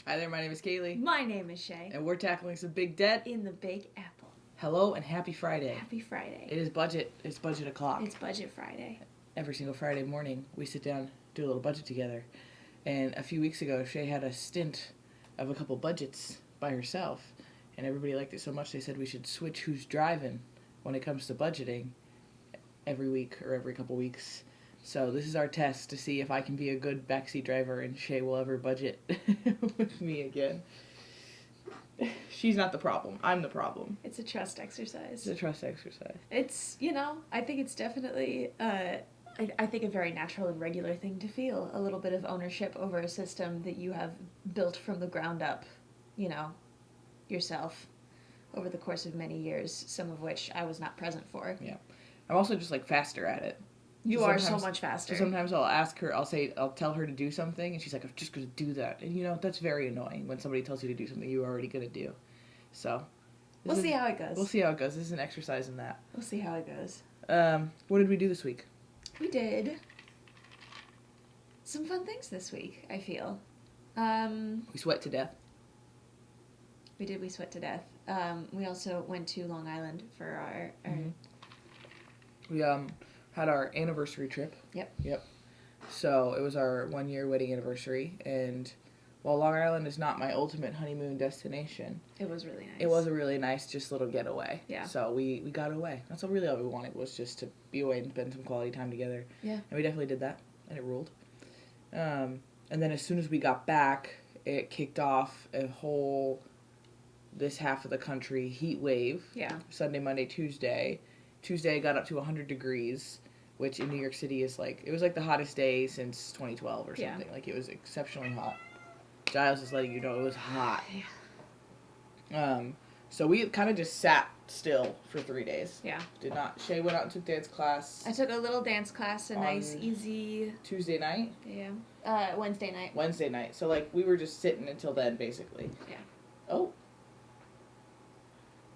Hi there, my name is Kaylee. My name is Shea. And we're tackling some big debt. In the Big Apple. Hello and happy Friday. Happy Friday. It is budget. It's budget o'clock. It's budget Friday. Every single Friday morning, we sit down, do a little budget together. And a few weeks ago, Shea had a stint of a couple budgets by herself. And everybody liked it so much, they said we should switch who's driving when it comes to budgeting every week or every couple weeks. So this is our test to see if I can be a good backseat driver and Shea will ever budget with me again. She's not the problem. I'm the problem. It's a trust exercise. It's a trust exercise. It's, I think it's definitely, I think a very natural and regular thing to feel. A little bit of ownership over a system that you have built from the ground up, yourself over the course of many years, some of which I was not present for. Yeah. I'm also just, faster at it. You are so much faster. So sometimes I'll ask her, I'll tell her to do something, and she's like, I'm just going to do that. And, that's very annoying when somebody tells you to do something you're already going to do. So. We'll see how it goes. We'll see how it goes. This is an exercise in that. We'll see how it goes. What did we do this week? We did some fun things this week, I feel. We sweat to death. We sweat to death. We also went to Long Island for our Mm-hmm. We had our anniversary trip. Yep. So it was our 1-year wedding anniversary, and while Long Island is not my ultimate honeymoon destination, it was really nice. It was a really nice, just little getaway. Yeah. So we got away. That's all we wanted, was just to be away and spend some quality time together. Yeah. And we definitely did that, and it ruled. And then as soon as we got back, it kicked off this half of the country heat wave. Yeah. Sunday, Monday, Tuesday. Tuesday got up to 100 degrees, which in New York City is it was the hottest day since 2012 or something. Yeah. It was exceptionally hot. Giles is letting you know it was hot. Yeah. So we kind of just sat still for 3 days. Yeah. Shea went out and took dance class. I took a little dance class, a nice, easy... Tuesday night? Yeah. Wednesday night. Wednesday night. So, we were just sitting until then, basically. Yeah. Oh.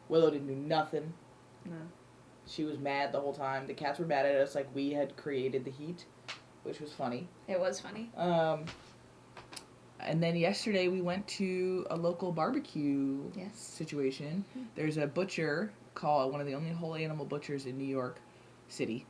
Willow didn't do nothing. No. She was mad the whole time. The cats were mad at us we had created the heat, which was funny. It was funny. And then yesterday we went to a local barbecue situation. Mm-hmm. There's a butcher called, one of the only whole animal butchers in New York City,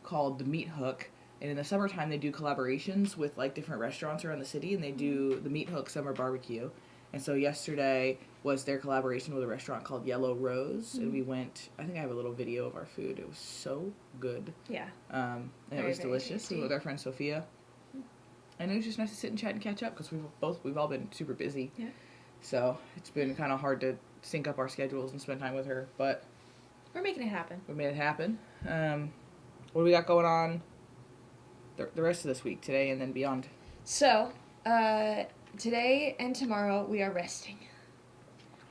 called the Meat Hook. And in the summertime they do collaborations with different restaurants around the city, and they do the Meat Hook Summer Barbecue. And so yesterday was their collaboration with a restaurant called Yellow Rose, and we went, I think I have a little video of our food. It was so good. Yeah. And it was delicious. We were with our friend Sophia. And it was just nice to sit and chat and catch up, because we've all been super busy. Yeah. So it's been kind of hard to sync up our schedules and spend time with her, but we're making it happen. We made it happen. What do we got going on the rest of this week, today and then beyond? So, today and tomorrow we are resting.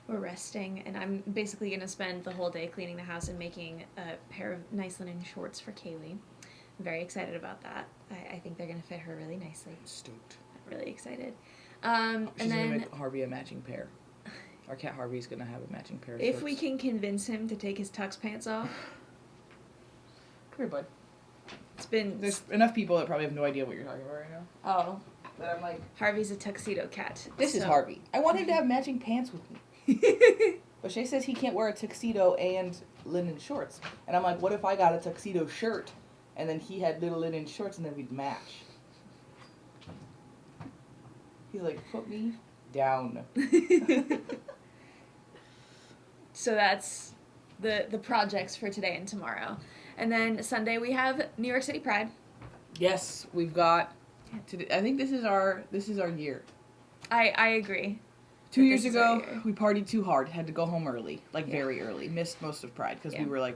We're resting, and I'm basically going to spend the whole day cleaning the house and making a pair of nice linen shorts for Kaylee. I'm very excited about that. I think they're going to fit her really nicely. Stoked. I'm really excited. She's going to make Harvey a matching pair. Our cat Harvey's going to have a matching pair of shorts. If we can convince him to take his tux pants off. Come here, bud. There's enough people that probably have no idea what you're talking about right now. Oh. But I'm Harvey's a tuxedo cat. This is Harvey. I want him to have matching pants with me. But Shea says he can't wear a tuxedo and linen shorts. And I'm like, what if I got a tuxedo shirt and then he had little linen shorts and then we'd match? He's like, put me down. So that's the projects for today and tomorrow. And then Sunday we have New York City Pride. Yes, we've got... I think this is our year. I agree. 2 years ago, we partied too hard. Had to go home early. Very early. Missed most of Pride because we were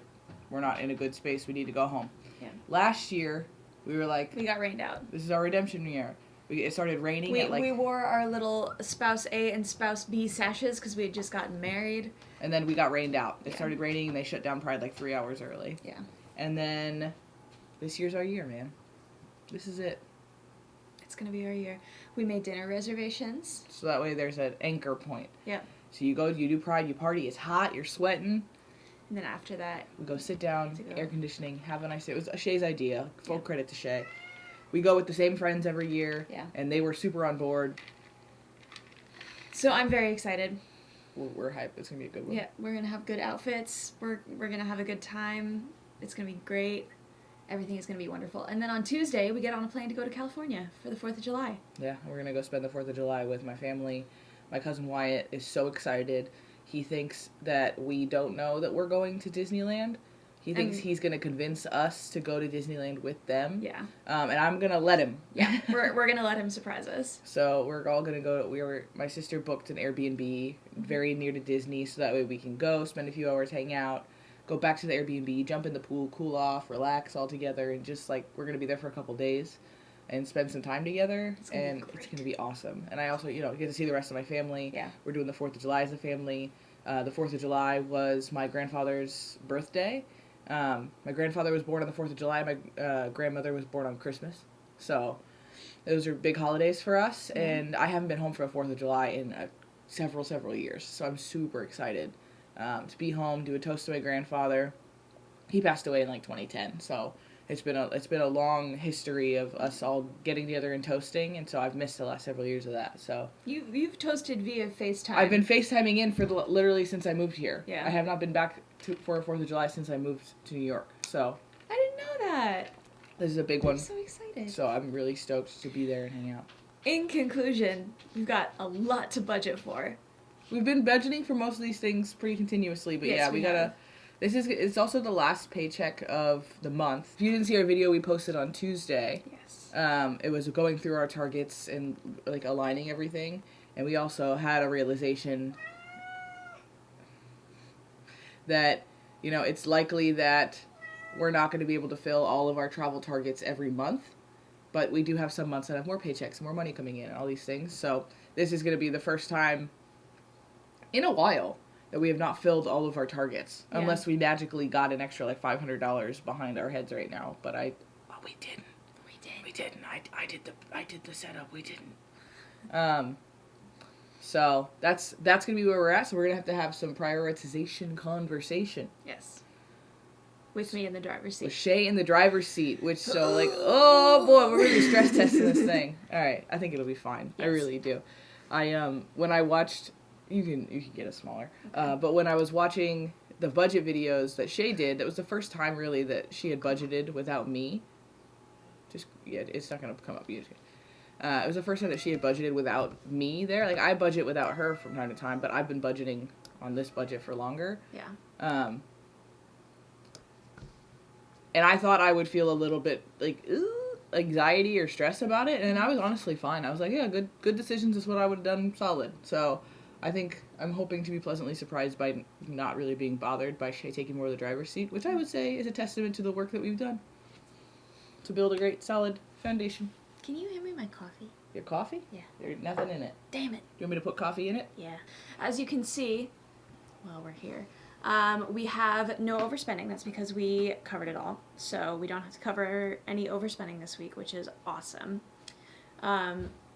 we're not in a good space. We need to go home. Yeah. Last year, we were we got rained out. This is our redemption year. It started raining we wore our little spouse A and spouse B sashes because we had just gotten married. And then we got rained out. It started raining and they shut down Pride 3 hours early. Yeah. And then this year's our year, man. This is it. It's going to be our year. We made dinner reservations. So that way there's an anchor point. Yeah. So you do Pride, you party, it's hot, you're sweating. And then after that... We go sit down, air conditioning, have a nice day. It was Shea's idea. Full credit to Shea. We go with the same friends every year. Yeah. And they were super on board. So I'm very excited. We're hyped. It's gonna be a good one. Yeah, we're gonna have good outfits. We're gonna have a good time. It's gonna be great. Everything is gonna be wonderful. And then on Tuesday, we get on a plane to go to California for the 4th of July. Yeah, we're gonna go spend the 4th of July with my family. My cousin Wyatt is so excited. He thinks that we don't know that we're going to Disneyland. He thinks he's gonna convince us to go to Disneyland with them. Yeah. And I'm gonna let him. Yeah, we're gonna let him surprise us. So we're all gonna go. My sister booked an Airbnb very near to Disney, so that way we can go spend a few hours, hang out, go back to the Airbnb, jump in the pool, cool off, relax all together, and just like we're gonna be there for a couple days, and spend some time together, it's gonna be awesome. And I also get to see the rest of my family. Yeah. We're doing the 4th of July as a family. The 4th of July was my grandfather's birthday. My grandfather was born on the 4th of July. My grandmother was born on Christmas. So those are big holidays for us. Mm-hmm. And I haven't been home for the 4th of July in several years. So I'm super excited to be home, do a toast to my grandfather. He passed away in like 2010. So it's been a long history of us all getting together and toasting. And so I've missed the last several years of that. So you've toasted via FaceTime. I've been FaceTiming in for literally since I moved here. Yeah. I have not been back for a 4th of July since I moved to New York. So I didn't know that. This is a big one. I'm so excited. So I'm really stoked to be there and hang out. In conclusion, we've got a lot to budget for. We've been budgeting for most of these things pretty continuously, but yes, we gotta. It's also the last paycheck of the month. If you didn't see our video we posted on Tuesday, yes, it was going through our targets and like aligning everything, and we also had a realization that it's likely that we're not going to be able to fill all of our travel targets every month, but we do have some months that have more paychecks, more money coming in, and all these things. So this is going to be the first time in a while that we have not filled all of our targets, unless we magically got an extra like $500 behind our heads right now. But we didn't. We didn't. I did the setup. We didn't. So that's gonna be where we're at. So we're gonna have some prioritization conversation. Yes. With me in the driver's seat. With Shea in the driver's seat, oh boy, we're really stress testing this thing. All right, I think it'll be fine. Yes. I really do. When I watched. You can get it smaller. Okay. But when I was watching the budget videos that Shea did, that was the first time really that she had budgeted without me. It's not gonna come up yet. It was the first time that she had budgeted without me there. Like I budget without her from time to time, but I've been budgeting on this budget for longer. Yeah. And I thought I would feel a little bit like anxiety or stress about it, and I was honestly fine. I was like, yeah, good decisions is what I would have done solid. So. I think I'm hoping to be pleasantly surprised by not really being bothered by Shea taking more of the driver's seat, which I would say is a testament to the work that we've done to build a great, solid foundation. Can you hand me my coffee? Your coffee? Yeah. There's nothing in it. Damn it. You want me to put coffee in it? Yeah. As you can see, while we're here, we have no overspending. That's because we covered it all. So we don't have to cover any overspending this week, which is awesome.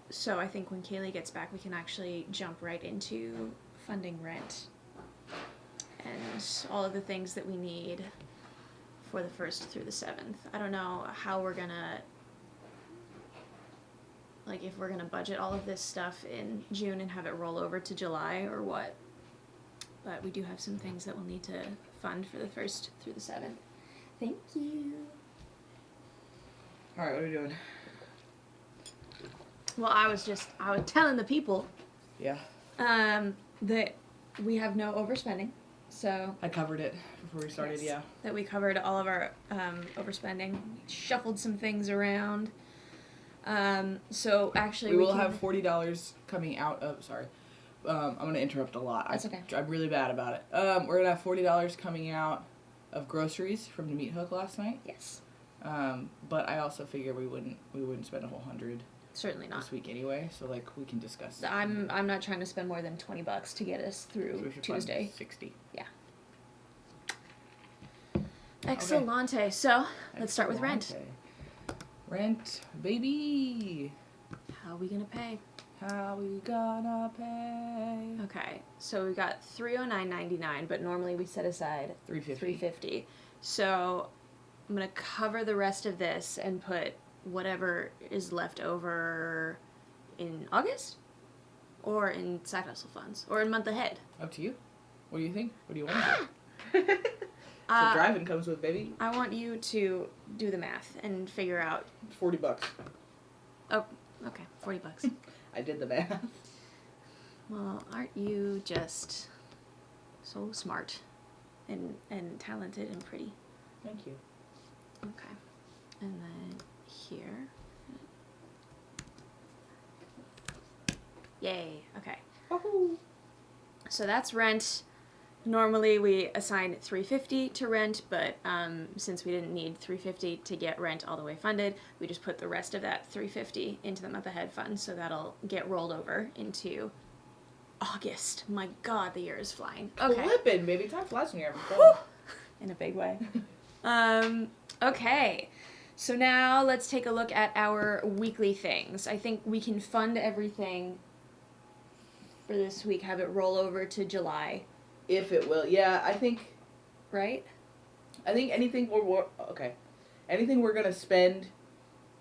So I think when Kaylee gets back, we can actually jump right into funding rent and all of the things that we need for the 1st through the 7th. I don't know how we're gonna, if we're gonna budget all of this stuff in June and have it roll over to July or what. But we do have some things that we'll need to fund for the 1st through the 7th. Thank you. All right, what are we doing? Well, I was telling the people. Yeah. That we have no overspending. So. I covered it before we started, yes, yeah. That we covered all of our overspending. We shuffled some things around. So actually we will have $40 coming out of, sorry. I'm going to interrupt a lot. That's okay. I'm really bad about it. We're going to have $40 coming out of groceries from the meat hook last night. Yes. But I also figure we wouldn't spend a whole $100. Certainly not. This week anyway, so we can discuss. I'm not trying to spend more than $20 to get us through Tuesday. 60. Yeah. Excellente. Okay. So let's start with rent. Rent, baby. How are we gonna pay? How we gonna pay? Okay, so we got $309.99, but normally we set aside $350. So I'm gonna cover the rest of this and put whatever is left over in August? or in side hustle funds, or in month ahead. Up to you. What do you think? What do you want to do? So driving comes with, baby. I want you to do the math and figure out. $40. Oh, okay, $40. I did the math. Well, aren't you just so smart and talented and pretty? Thank you. Okay. And then here. Yay. Okay. Woohoo. So that's rent. Normally we assign $350 to rent, but since we didn't need $350 to get rent all the way funded, we just put the rest of that $350 into the month ahead fund, so that'll get rolled over into August. My God, the year is flying. Okay. Flippin', baby. Time flies when you're having fun. In a big way. Okay. So now let's take a look at our weekly things. I think we can fund everything for this week, have it roll over to July. If it will. Yeah, I think... Right? I think anything anything we're going to spend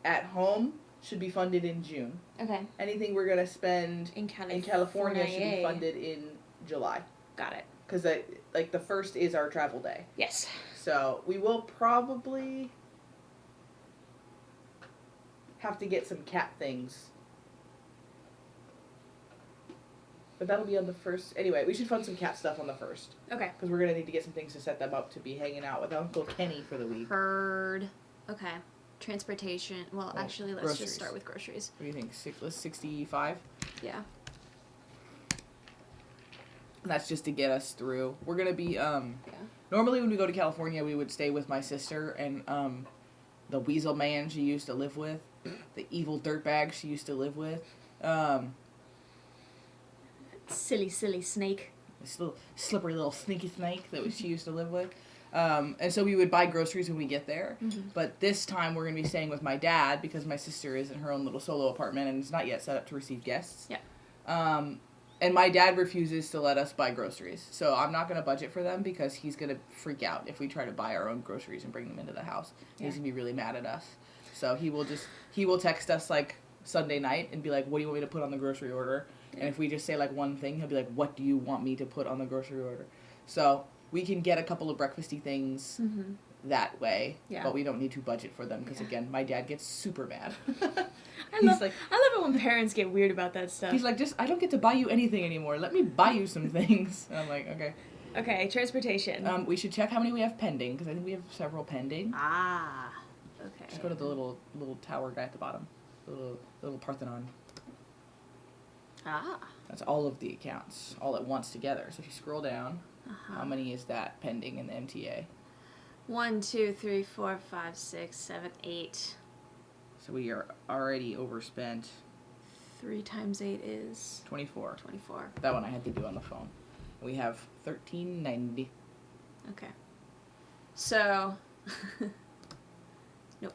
at home should be funded in June. Okay. Anything we're going to spend in California should be funded in July. Got it. Because the first is our travel day. Yes. So we will probably have to get some cat things. But that'll be on the first. Anyway, we should fund some cat stuff on the first. Okay. Because we're going to need to get some things to set them up to be hanging out with Uncle Kenny for the week. Heard. Okay. Transportation. Well, actually, let's groceries. just start with groceries. What do you think? 65? Yeah. That's just to get us through. We're going to be, Normally when we go to California, we would stay with my sister and, the weasel man she used to live with. The evil dirtbag she used to live with. Silly snake. This little slippery little sneaky snake that she used to live with. And so we would buy groceries when we get there. Mm-hmm. But this time we're going to be staying with my dad because my sister is in her own little solo apartment and is not yet set up to receive guests. Yeah. And my dad refuses to let us buy groceries. So I'm not going to budget for them because he's going to freak out if we try to buy our own groceries and bring them into the house. Yeah. He's going to be really mad at us. So he will text us like Sunday night and be like, what do you want me to put on the grocery order? And if we just say, like, one thing, he'll be like, what do you want me to put on the grocery order? So we can get a couple of breakfasty things that way, but we don't need to budget for them because, again, my dad gets super mad. I love it when parents get weird about that stuff. He's like, I don't get to buy you anything anymore. Let me buy you some things. And I'm like, okay. Okay, transportation. We should check how many we have pending because I think we have several pending. Ah, okay. Just go to the little tower guy at the bottom, the little Parthenon. Ah. That's all of the accounts, all at once together. So if you scroll down, how many is that pending in the MTA? 1, 2, 3, 4, 5, 6, 7, 8. So we are already overspent. 3 times 8 is 24. 24. That one I had to do on the phone. We have $13.90. Okay. So, nope.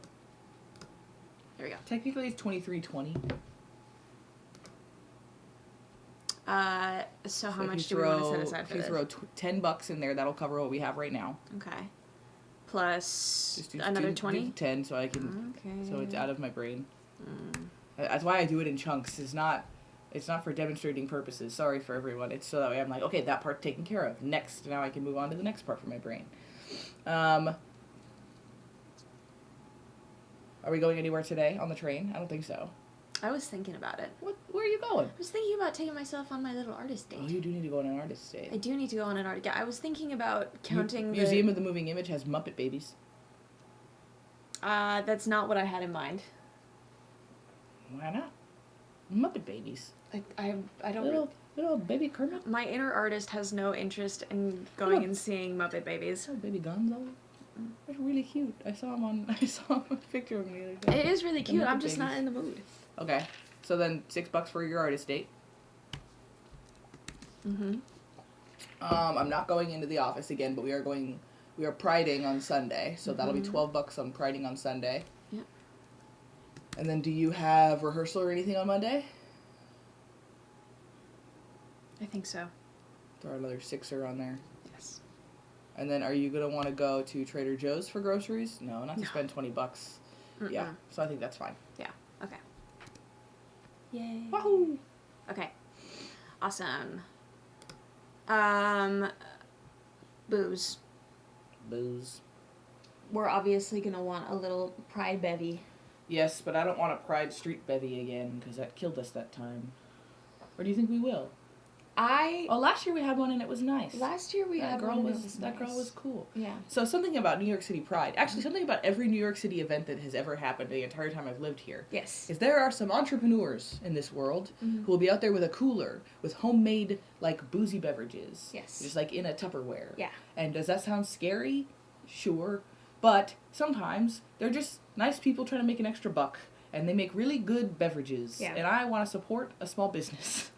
There we go. Technically, it's $23.20. So how much do we want to set aside for this? If you throw $10 in there, that'll cover what we have right now. Okay. Plus another 20? Do 10 so I can... Okay. So it's out of my brain. That's why I do it in chunks. It's not for demonstrating purposes. Sorry for everyone. It's so that way I'm like, okay, that part's taken care of. Next. Now I can move on to the next part for my brain. Are we going anywhere today on the train? I don't think so. I was thinking about it. Where are you going? I was thinking about taking myself on my little artist date. Oh, you do need to go on an artist date. I do need to go on an artist date. I was thinking about counting Museum of the Moving Image has Muppet babies. That's not what I had in mind. Why not? Muppet babies. I don't... Little baby Kermit? My inner artist has no interest in going and seeing Muppet babies. Oh, baby Gonzo. They're really cute. I saw a picture of them the other day. It is really cute. I'm just not in the mood. Okay. So then $6 for your artist date. I'm not going into the office again, but we are priding on Sunday. So that'll be $12 on priding on Sunday. Yeah. And then do you have rehearsal or anything on Monday? I think so. Throw another $6 on there. Yes. And then are you going to want to go to Trader Joe's for groceries? No, not to spend $20. Yeah. So I think that's fine. Yeah. Okay. Yay. Wahoo! Okay. Awesome. Booze. Booze. We're obviously gonna want a little Pride bevy. Yes, but I don't want a Pride Street bevy again because that killed us that time. Or do you think we will? Last year we had one and it was nice. Last year we had one and it was nice. That girl was cool. Yeah. So something about New York City Pride, actually something about every New York City event that has ever happened the entire time I've lived here. Yes. Is there are some entrepreneurs in this world who will be out there with a cooler with homemade like boozy beverages. Yes. Just like in a Tupperware. Yeah. And does that sound scary? Sure. But sometimes they're just nice people trying to make an extra buck and they make really good beverages. Yeah. And I want to support a small business.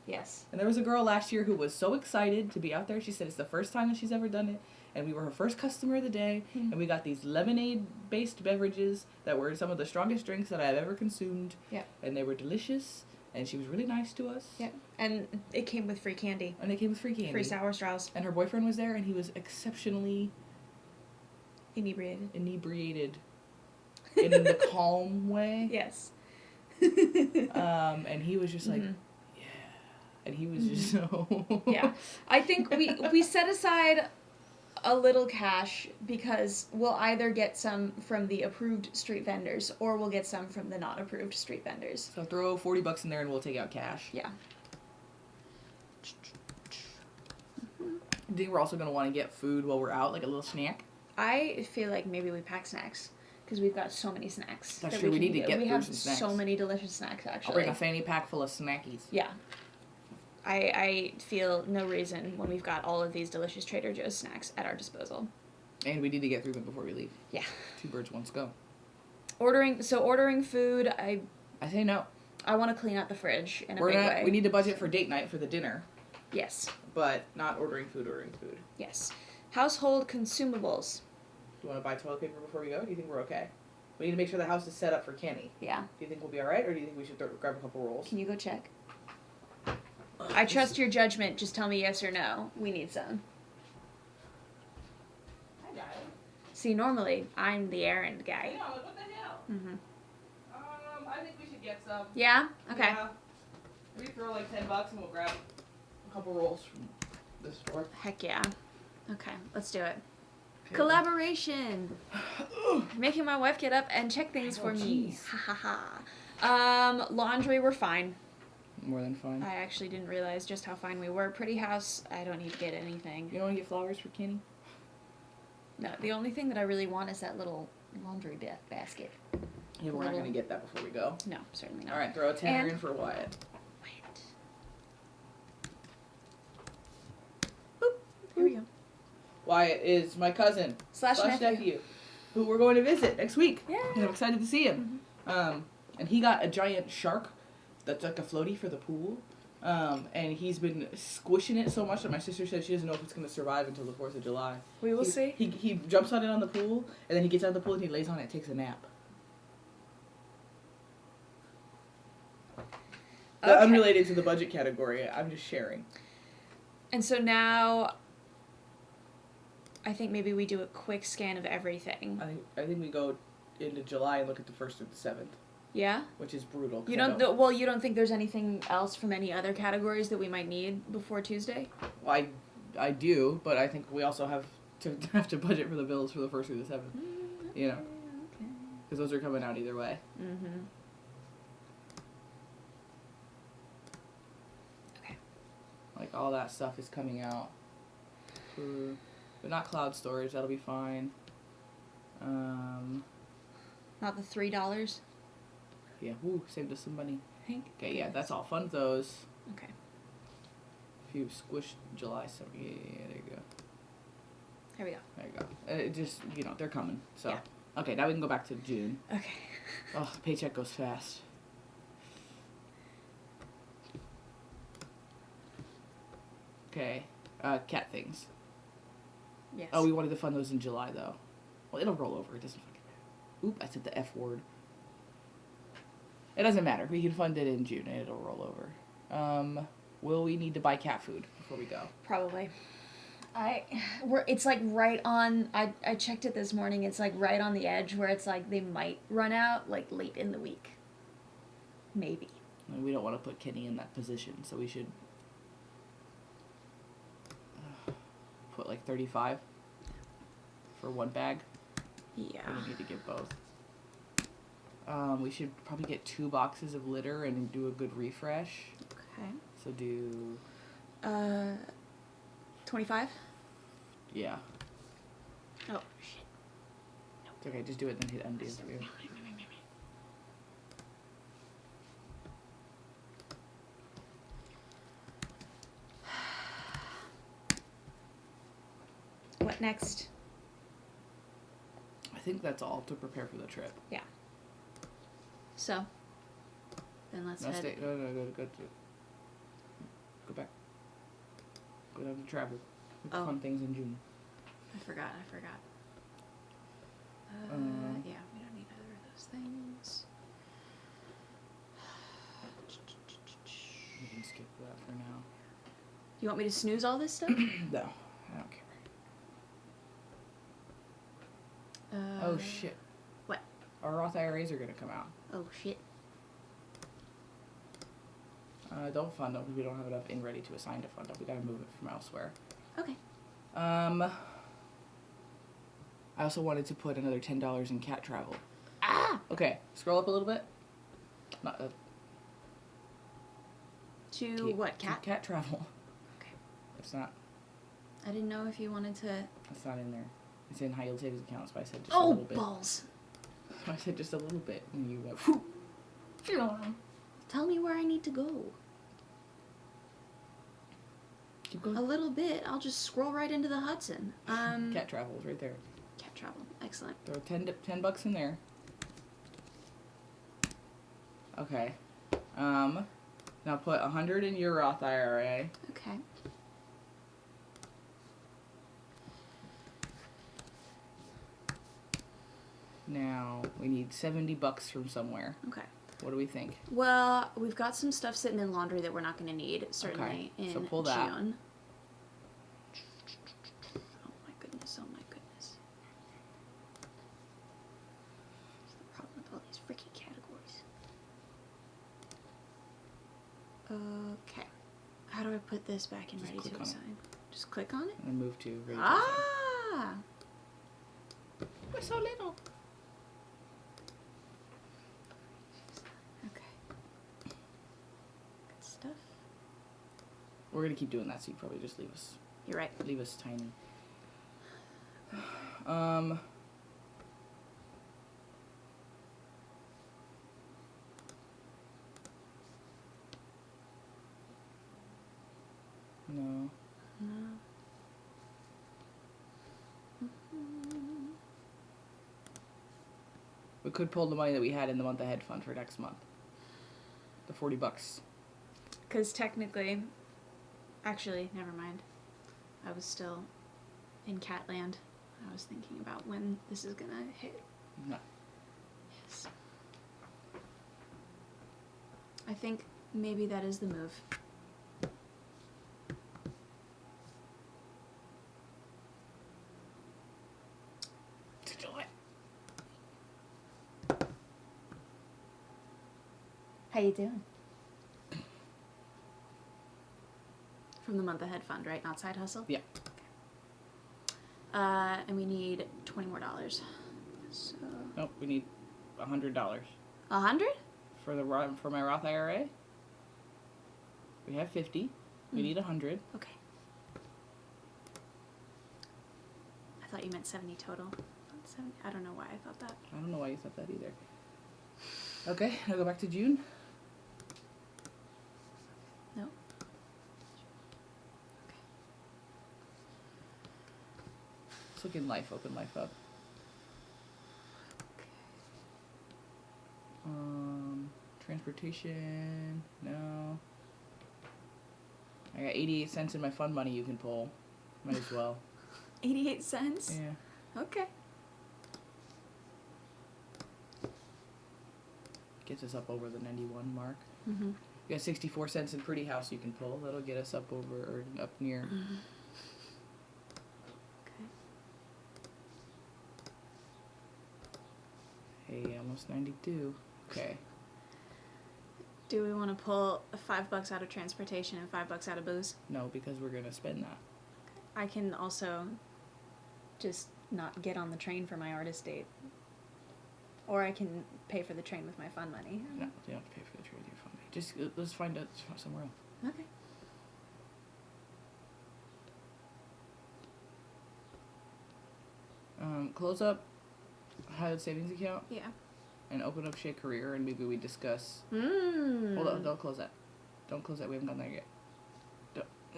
Yes. And there was a girl last year who was so excited to be out there. She said it's the first time that she's ever done it. And we were her first customer of the day. Mm-hmm. And we got these lemonade-based beverages that were some of the strongest drinks that I've ever consumed. Yeah. And they were delicious. And she was really nice to us. Yeah. And it came with free candy. And they came with free candy. Free sour straws. And her boyfriend was there and he was exceptionally inebriated. In the calm way. Yes. And he was just like, yeah. And he was just so... Yeah. I think we set aside a little cash because we'll either get some from the approved street vendors or we'll get some from the not approved street vendors. So throw $40 in there and we'll take out cash. Yeah. I think we're also going to want to get food while we're out, like a little snack. I feel like maybe we pack snacks because we've got so many snacks. That's true. We need to get We through have some snacks. so many delicious snacks, actually. I'll bring a fanny pack full of snackies. Yeah. I feel no reason when we've got all of these delicious Trader Joe's snacks at our disposal. And we need to get through them before we leave. Yeah. 2 birds, 1 stone. Ordering food, I say no. I want to clean out the fridge in a big way. We need to budget for date night for the dinner. Yes. But not ordering food. Yes. Household consumables. Do you want to buy toilet paper before we go? Do you think we're okay? We need to make sure the house is set up for Kenny. Yeah. Do you think we'll be alright, or do you think we should grab a couple rolls? Can you go check? I trust your judgment. Just tell me yes or no. We need some. I got it. See, normally, I'm the errand guy. Yeah, what the hell? Mm-hmm. I think we should get some. Yeah? Okay. Yeah. Maybe throw like $10 and we'll grab a couple rolls from the store. Heck yeah. Okay, let's do it. Okay. Collaboration. Making my wife get up and check things for me. Ha ha ha. Laundry, we're fine. More than fine. I actually didn't realize just how fine we were. Pretty house, I don't need to get anything. You don't want to get flowers for Kenny? No, the only thing that I really want is that little laundry basket. Yeah, we're not going to get that before we go. No, certainly not. Alright, throw a tenner in for Wyatt. Wait. Boop. Here we go. Wyatt is my cousin. Slash nephew. Who we're going to visit next week. Yeah. And I'm excited to see him. Mm-hmm. And he got a giant shark that's like a floaty for the pool. And he's been squishing it so much that my sister said she doesn't know if it's going to survive until the 4th of July. We will see. He jumps on it on the pool, and then he gets out of the pool and he lays on it and takes a nap. Okay. Unrelated to the budget category, I'm just sharing. And so now, I think maybe we do a quick scan of everything. I think we go into July and look at the 1st through the 7th. Yeah? Which is brutal. You you don't think there's anything else from any other categories that we might need before Tuesday? Well, I do, but I think we also have to budget for the bills for the 1st through the 7th. Okay, You know? Because those are coming out either way. Mm-hmm. Okay. Like, all that stuff is coming out. But not cloud storage, that'll be fine. Not the $3? Yeah, woo, saved us some money. Thank Okay, yeah, that's all. Fund those. Okay. If you squish July 7th, yeah, there you go. There we go. There you go. It just, they're coming. So, Yeah. Okay, now we can go back to June. Okay. Oh, the paycheck goes fast. Okay, cat things. Yes. Oh, we wanted to fund those in July, though. Well, it'll roll over. It doesn't fucking matter. Oop, I said the F word. It doesn't matter. We can fund it in June, and it'll roll over. Will we need to buy cat food before we go? Probably. It's like right on, I checked it this morning, it's like right on the edge where it's like they might run out like late in the week. Maybe. And we don't want to put Kenny in that position, so we should put like 35 for one bag. Yeah. We don't need to get both. We should probably get 2 boxes of litter and do a good refresh. Okay. So do... 25? Yeah. Oh, shit. It's okay, just do it and then hit undo. What next? I think that's all to prepare for the trip. Yeah. So, then let's No, head... stay. Go back. Go down to travel. Look at fun things in June. I forgot. Yeah, we don't need either of those things. We can skip that for now. You want me to snooze all this stuff? No, I don't care. Oh shit. What? Our Roth IRAs are gonna come out. Oh shit. Don't fund them because we don't have enough in ready to assign to fund them. We gotta move it from elsewhere. Okay. I also wanted to put another $10 in cat travel. Ah! Okay, scroll up a little bit. Not To what? Cat? cat travel. Okay. It's not. I didn't know if you wanted to... It's not in there. It's in high yield savings accounts, but I said just a little bit. Oh, balls. So I said just a little bit, and you went, whew. Tell me where I need to go. Keep going. A little bit. I'll just scroll right into the Hudson. Cat travel is right there. Cat travel. Excellent. Throw $10 in there. Okay. Now put 100 in your Roth IRA. Okay. Now we need $70 from somewhere. Okay. What do we think? Well, we've got some stuff sitting in laundry that we're not going to need, certainly, in so pull that. June. Oh my goodness, oh my goodness. What's the problem with all these freaking categories? Okay. How do I put this back in Just ready click to on it. assign? Just click on it? And then move to ready to Ah! assign. We're so little. Okay. Good stuff. We're gonna keep doing that, so you probably just leave us You're right. tiny. No. No. We could pull the money that we had in the month ahead fund for next month. The $40. Because technically, actually, never mind. I was still in Catland. I was thinking about when this is gonna hit. No. Yes. I think maybe that is the move. To do it. How you doing? From the month ahead fund, right? Not side hustle? Yeah. And we need $20 more. So. Nope, we need $100. 100? For my Roth IRA. We have 50. We need 100. Okay. I thought you meant 70 total. Not 70. I don't know why I thought that. I don't know why you thought that either. Okay, now go back to June. No. Okay. Let's look in life. Open life up. Transportation. No. I got 88 cents in my fund money you can pull. Might as well. 88 cents? Yeah. Okay. Gets us up over the 91 mark. Mm-hmm. You got 64 cents in Pretty House you can pull. That'll get us up over, or up near. Mm-hmm. Okay. Hey, almost 92. Okay. Do we want to pull $5 out of transportation and $5 out of booze? No, because we're gonna spend that. I can also just not get on the train for my artist date. Or I can pay for the train with my fun money. No, you don't have to pay for the train with your phone. Just let's find out somewhere else. Okay. Close up Highland savings account Yeah. and open up Shea Career, and maybe we discuss. Mm. Hold on, don't close that. Don't close that. We haven't done that yet.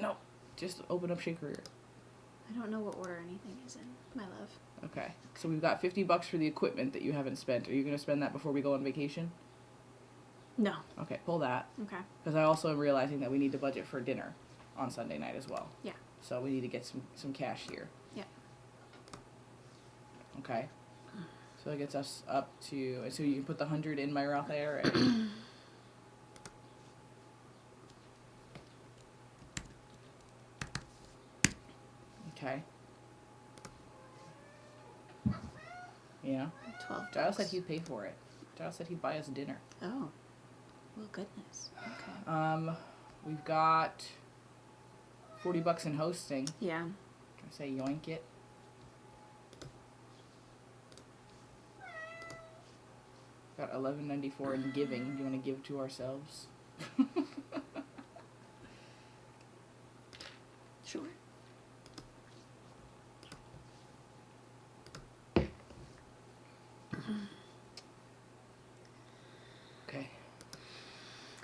No, just open up Shea Career. I don't know what order anything is in, my love. Okay, so we've got $50 for the equipment that you haven't spent. Are you gonna spend that before we go on vacation? No. Okay, pull that. Okay. Because I also am realizing that we need to budget for dinner on Sunday night as well. Yeah. So we need to get some cash here. Yeah. Okay. So that gets us up to, so you can put the 100 in my Roth IRA. Okay. Yeah. 12. Giles said he'd pay for it. Giles said he'd buy us dinner. Oh. Well, goodness. Okay. We've got $40 in hosting. Yeah. Can I say yoink it? Got $11.94 in giving. Do you want to give to ourselves? Sure. Okay.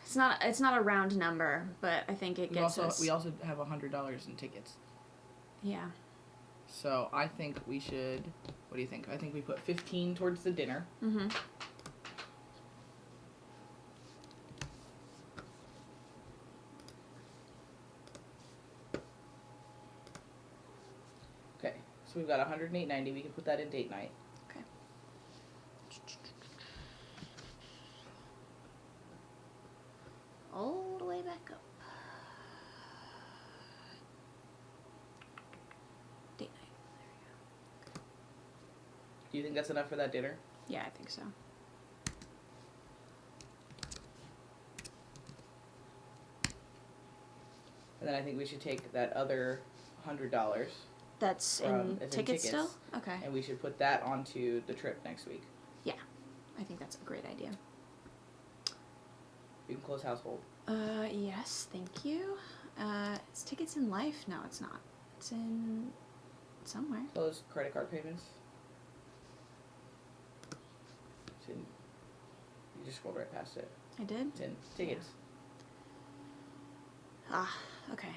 It's not a round number, but I think it gets us. We also have $100 in tickets. Yeah. So I think we should. What do you think? I think we put 15 towards the dinner. Mm-hmm. Okay. So we've got $108.90. We can put that in date night. Okay. All the way back up. Date night. Do you think that's enough for that dinner? Yeah, I think so. And then I think we should take that other $100 That's From- in it's in tickets tickets. still? Okay. and we should put that onto the trip next week. I think that's a great idea. We can close household. Yes, thank you. It's tickets in life? No, it's not. It's in somewhere. Close credit card payments. It's in. You just scrolled right past it. I did? It's in tickets. Ah, okay.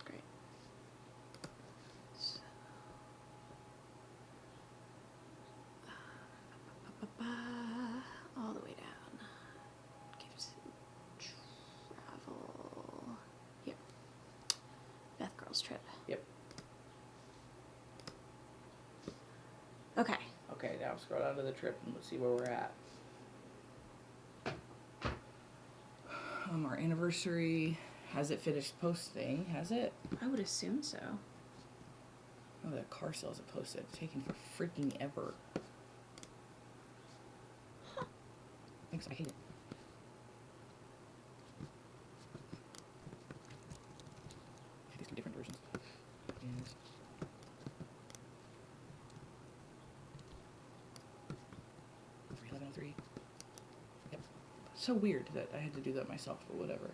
Great. So, all the way down. Gives travel. Here. Beth Girls trip. Yep. Okay. Okay, now scroll down to the trip and let's see where we're at. Our anniversary, has it finished posting? Has it? I would assume so. Oh, that car sales it posted. It's taking for freaking ever. Thanks, I hate it. These two different versions. Yes. $311.03. Yep. So weird that I had to do that myself, but whatever.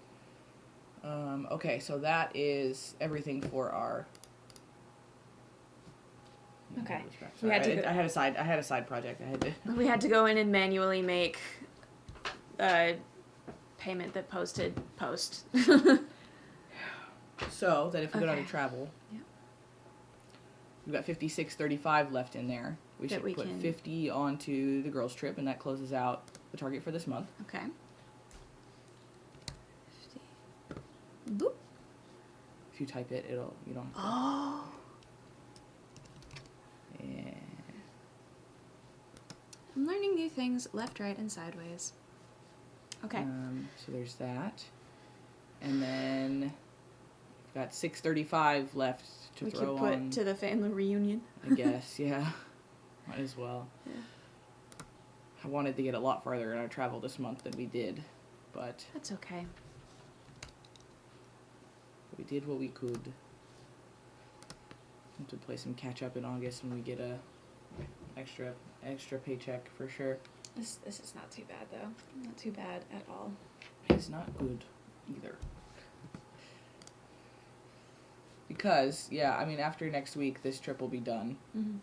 Okay, so that is everything for our. Okay. Sorry, We had to I had a side project. I had to. We had to go in and manually make a payment that posted post. So that if we go down to Okay. travel, Yeah. we've got 56.35 left in there. We That should we put can- 50 onto the girls' trip, and that closes out the target for this month. Okay. 50. Boop. If you type it, you don't. Have to, Oh. yeah. I'm learning new things left, right, and sideways. Okay. So there's that, and then we've got 6.35 left to We throw could put on. to the family reunion. I guess, yeah. Might as well. Yeah. I wanted to get a lot farther in our travel this month than we did, but That's okay. we did what we could. Have to play some catch up in August when we get a extra paycheck for sure. This is not too bad though. Not too bad at all. It's not good either. Because, yeah, I mean, after next week, this trip will be done. Mm-hmm.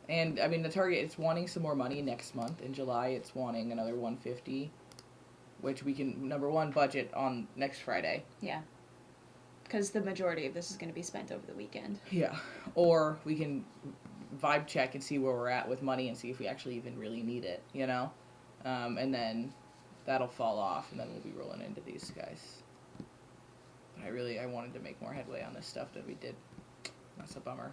And, I mean, the Target, it's wanting some more money next month. In July, it's wanting another $150, which we can, number one, budget on next Friday. Yeah. Because the majority of this is going to be spent over the weekend. Yeah. Or we can vibe check and see where we're at with money and see if we actually even really need it, you know? And then that'll fall off, and then we'll be rolling into these guys. But I wanted to make more headway on this stuff than we did. That's a bummer.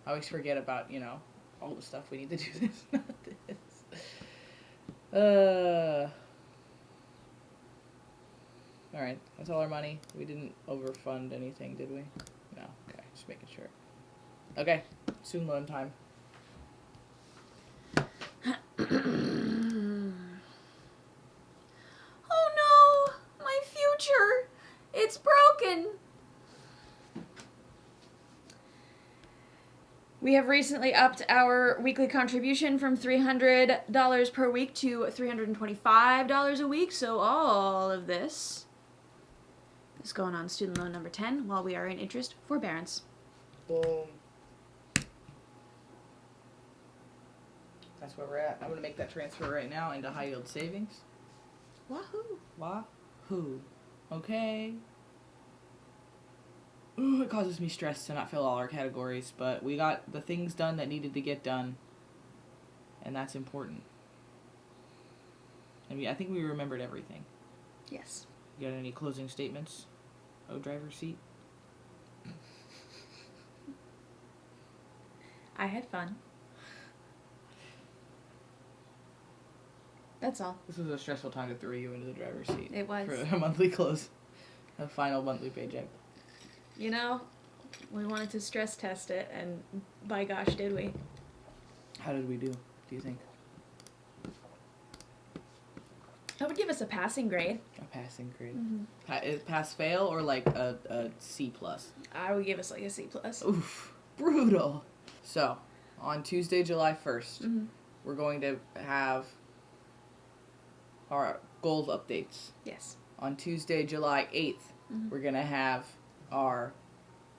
I always forget about, you know, all the stuff we need to do this, not this. Alright, that's all our money. We didn't overfund anything, did we? No. Okay, just making sure. Okay, soon loan time. Oh no! My future! It's broken! We have recently upped our weekly contribution from $300 per week to $325 a week, so all of this is going on student loan number 10 while we are in interest forbearance. Boom. That's where we're at. I'm going to make that transfer right now into high yield savings. Wahoo! Wahoo. Okay. Ooh, it causes me stress to not fill all our categories, but we got the things done that needed to get done, and that's important. I mean, I think we remembered everything. Yes. You got any closing statements? Oh, driver's seat? I had fun. That's all. This was a stressful time to throw you into the driver's seat. It was. For a monthly close. A final monthly paycheck. You know, we wanted to stress test it, and by gosh, did we. How did we do you think? I would give us a passing grade. A passing grade. Mm-hmm. Pass fail or like a C plus? I would give us like a C plus. Oof. Brutal. So, on Tuesday, July 1st, Mm-hmm. we're going to have our goals updates. Yes. On Tuesday, July 8th, Mm-hmm. we're going to have our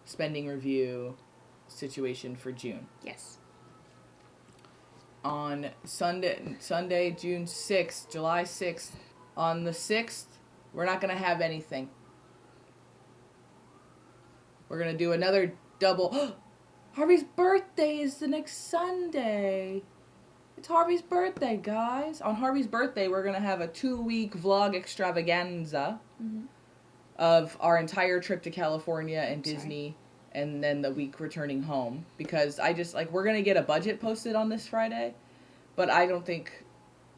spending review situation for June. Yes. On Sunday, June 6th, July 6th, on the 6th, we're not going to have anything. We're going to do another double. Harvey's birthday is the next Sunday. It's Harvey's birthday, guys. On Harvey's birthday, we're going to have a 2-week vlog extravaganza of our entire trip to California and Disney, and then the week returning home. Because we're going to get a budget posted on this Friday, but I don't think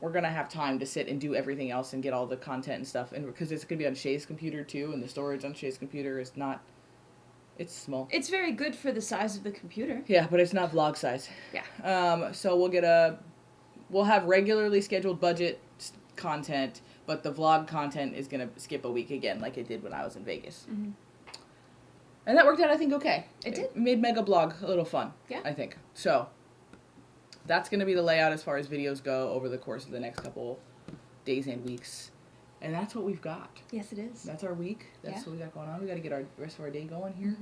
we're going to have time to sit and do everything else and get all the content and stuff. And because it's going to be on Shea's computer, too, and the storage on Shea's computer is not... It's small. It's very good for the size of the computer. Yeah, but it's not vlog size. Yeah. So we'll have regularly scheduled budget content, but the vlog content is going to skip a week again, like it did when I was in Vegas. Mm-hmm. And that worked out, I think, okay. It did. Made Mega Blog a little fun. Yeah. I think. So, that's going to be the layout as far as videos go over the course of the next couple days and weeks. And that's what we've got. Yes, it is. That's our week. That's what we got going on. We got to get our rest of our day going here.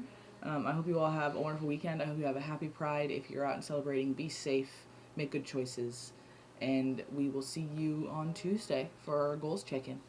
Mm-hmm. I hope you all have a wonderful weekend. I hope you have a happy Pride. If you're out and celebrating, be safe, make good choices, and we will see you on Tuesday for our goals check-in.